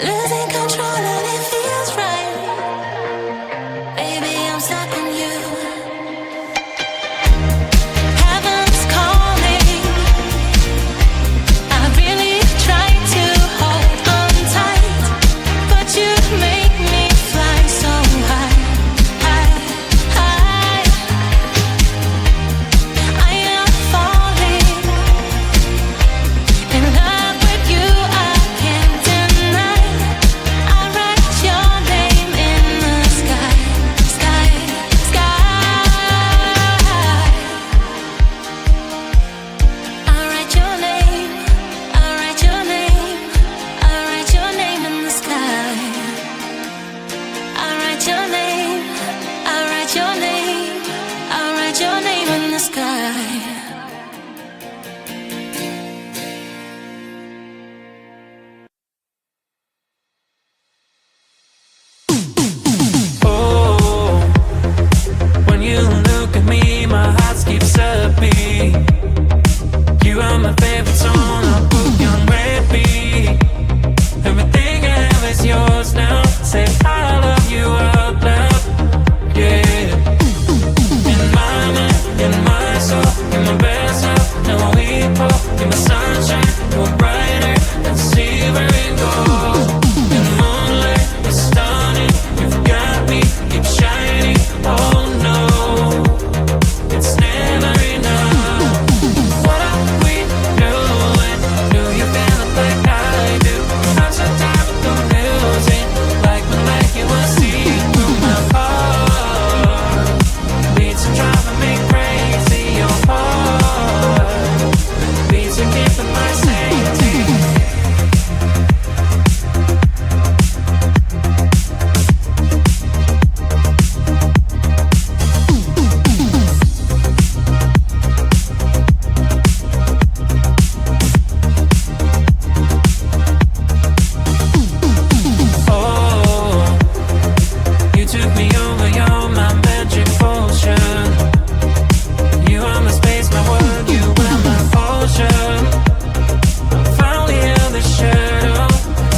losing control and it feels right. Baby, I'm stuck on you. Heaven's calling. I really try to hold on tight, but you make me fly so high, high, high. I am falling in love with you. I can't deny. I write your name in the sky, sky, sky. I write your name. I write your name. I write your name in the sky. I write your name. I write your name. I write your name in the sky. Oh, when you look at me, my heart skips a beat. You are my favorite song, I'll put you on repeat. Everything I have is yours now. Say I love you out loud, yeah. In my mind, in my soul, in my best love, now we fall. In my sunshine, go brighter and see where it goes. In the moonlight, it's stunning. You've got me, keep shining. Oh no, it's never enough. What are we doing? Do you feel it like I do? I'm so tired of confusing. Like you will see through my heart. Beats are driving me crazy. Your heart beats are keeping my safety. Oh, you took me over, you're my magic potion. You are my space, my world, you are my ocean. I finally held the shadow,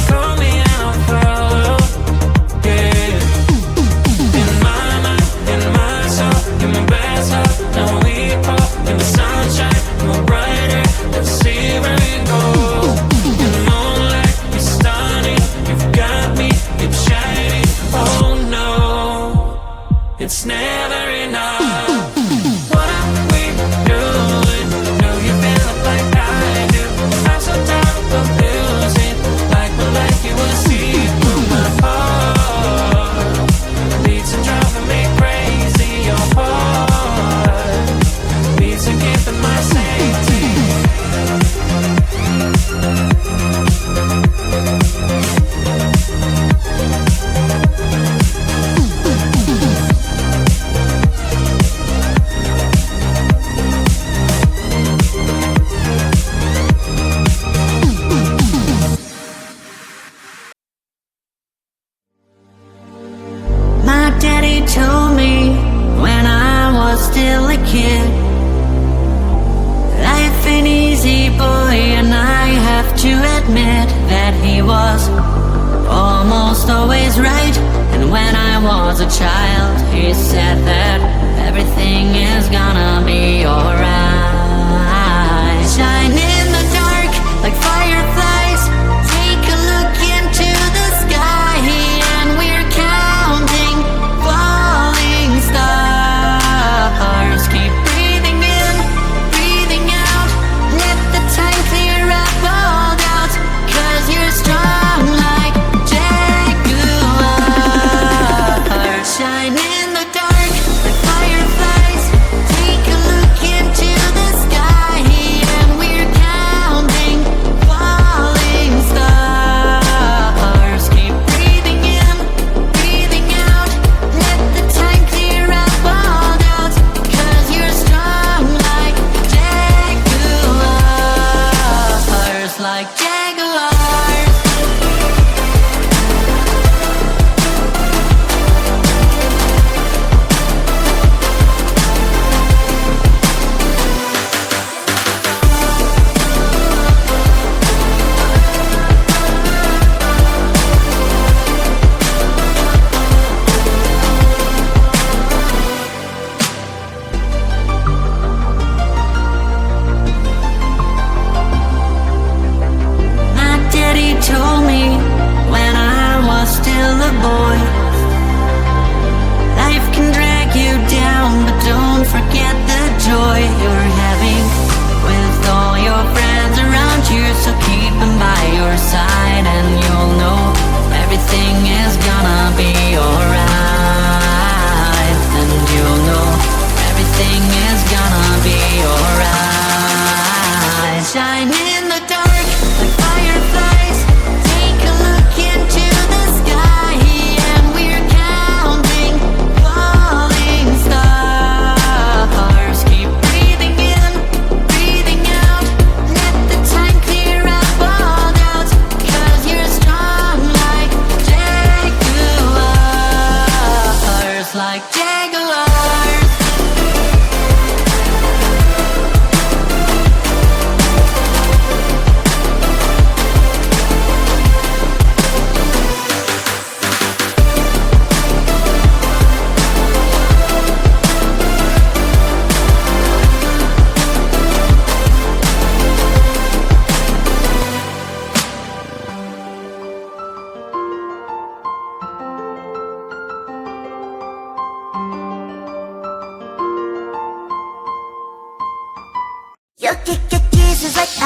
call me and I'll follow, yeah. In my mind, in my soul, you're my best love, now we fall. In the sunshine, go brighter, let's see where it goes. In the moonlight, you're stunning, you've got me, keep shining. Oh no, it's never enough. What are we doing? Do you feel it like I do? I'm so tired of confusing. Like you will see through my heart. Beats are driving me crazy. Your heart beats are keeping my safety. My daddy told me when I was still a kid, life ain't easy, boy, and I have to admit that he was almost always right. And when I was a child, he said that everything is gonna be alright. Shine in the dark like fireflies. Take a look into the sky, and we're counting falling stars. Keep breathing in, breathing out. Let the time clear up all doubts, 'cause you're strong like jaguar. Shine in the dark like fireflies. Take a look into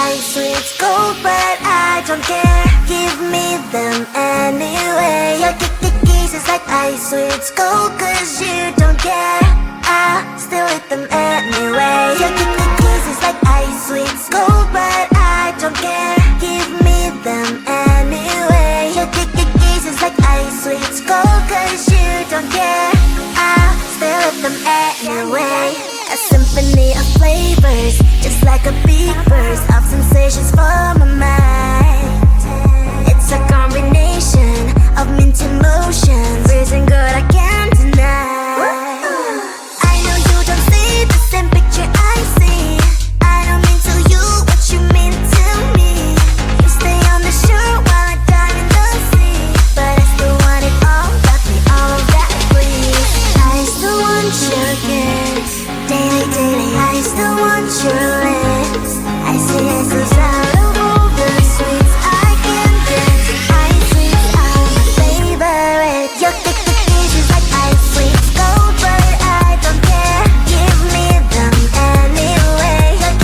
ice, sweet gold, but I don't care. Give me them anyway. Your kisses like ice, sweet gold, cause you don't care. I still eat them anyway. Your kisses like ice, sweet gold, but I don't care. Give me them anyway. Your kisses like ice, sweet gold, cause you don't care. I still eat them anyway. A symphony of flavors, just like a big burst of sensations for my mind. It's a combination of mint emotions, freezing good I can't deny. I know you don't see the same picture I see. I don't mean to you what you mean to me. You stay on the shore while I dive in the sea, but I still want it all, got me all that please. I still want your kiss, daily, daily. I still want your lips. I see essence out of all the sweets I can get. Ice sweets are my favorite. Your kisses like ice sweets gold, but I don't care. Give me them anyway. Your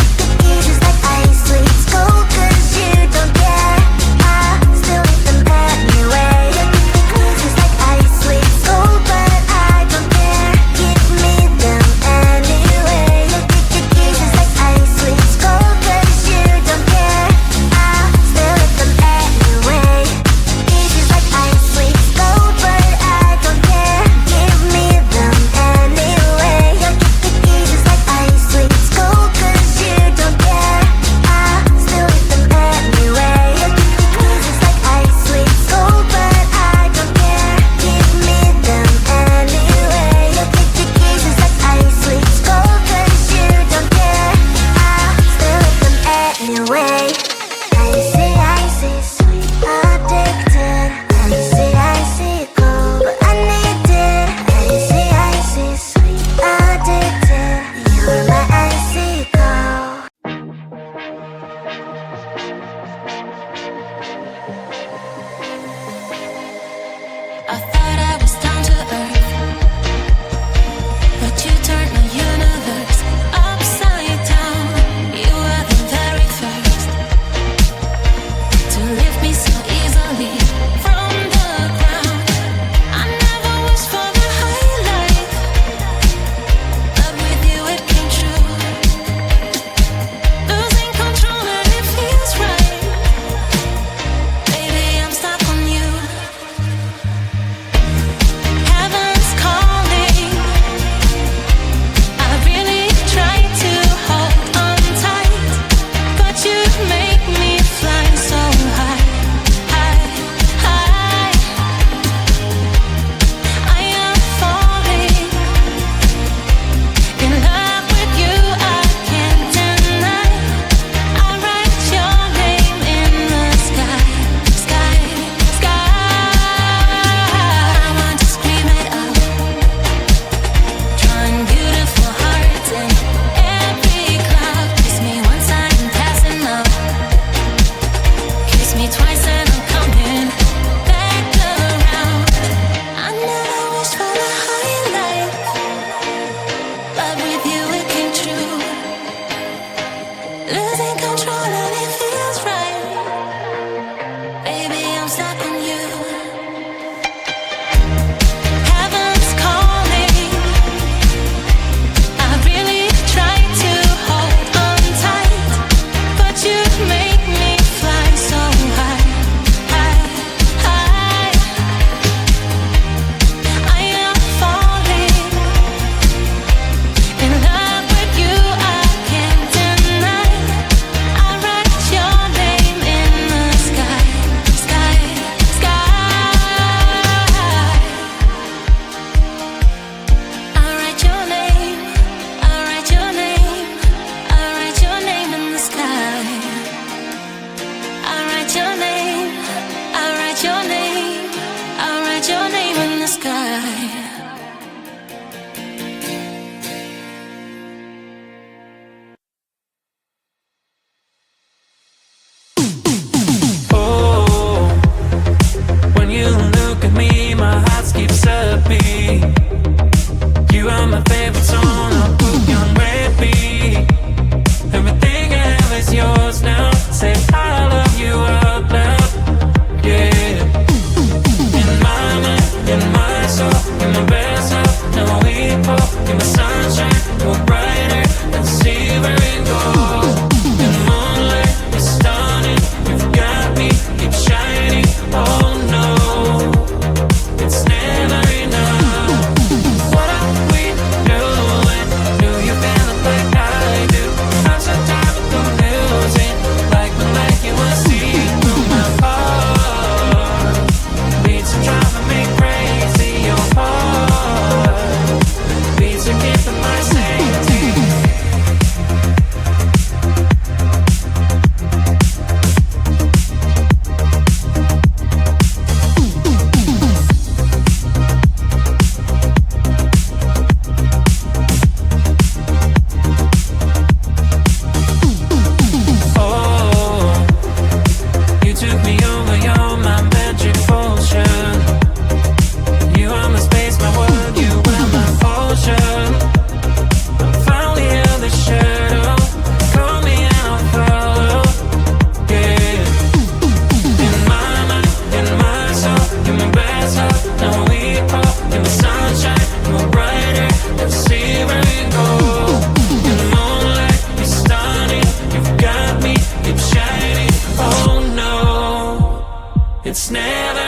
kisses like ice sweets gold, cause you don't care. I still eat them anyway. Your kisses like ice sweets gold, but I don't care. Give me them anyway. Your kisses like ice sweets gold, cause you don't care. I still eat them anyway. Kisses like ice sweets gold, but I don't care. Give me them anyway. Your kisses like ice sweets gold, cause you don't care. I still eat them anyway. Your kisses like ice sweets gold, but I don't care. Give me them anyway. Your kisses like ice sweets gold, cause you don't care. I still eat them anyway. Icy, sweet, addicted. Icy, cold, but I need it. Icy, sweet, addicted. You're my icy cold. I thought I was down to earth, but you turned my universe upside down. You were the very first to lift me so easily from the ground. I never wished for the high life, but with you it came true. Losing control and it feels right. Baby, I'm stuck on you. Heaven's calling. I really try to hold on tight, but you make me fly so high, high, high. I am falling in love with you, I can't deny. I write your name in the sky, sky, sky. I want to scream it out, drawing beautiful hearts in every cloud. Kiss me once I'm passing out, kiss me twice and I'm coming back around. I never wished for the high life, but with you it came true. Losing control and it feels right. Baby, I'm stuck on you. Heaven's calling. I really try to hold on tight, but you make me fly so high, high, high. I am falling in love with you, I can't deny. I write your name in the sky, sky, sky. I write your name, I write your name, I write your name in the sky. I write your name, I write your name, I write your name in the sky. Oh, when you look at me, my heart skips a beat. You are my favorite song, I'll put you on repeat. Everything I have is yours now.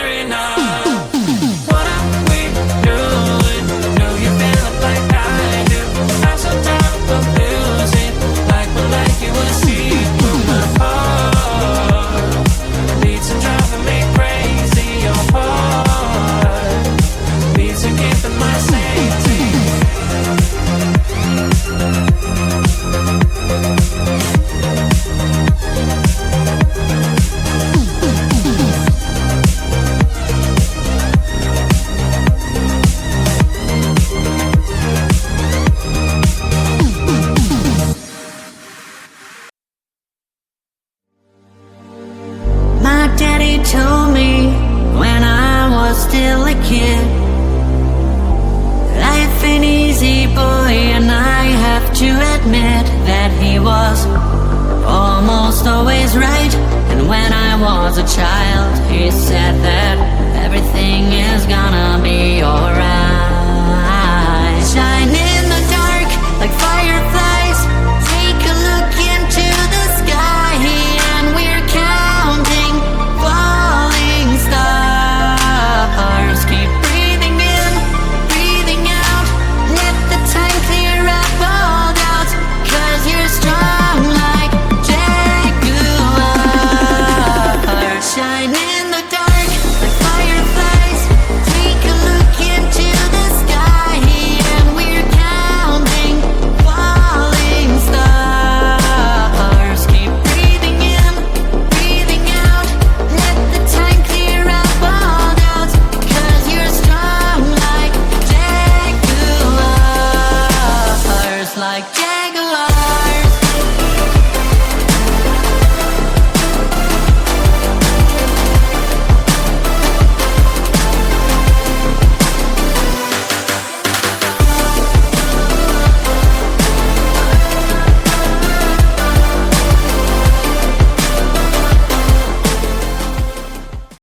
enough. What are we doing? Know you feel it like I do. I'm so tired of losing. Like you will see through my heart. Beats are driving me crazy. Your heart beats are keeping my safety. My daddy told me when I was still a kid, life ain't easy, boy, and I have to admit that he was almost always right. And when I was a child, he said that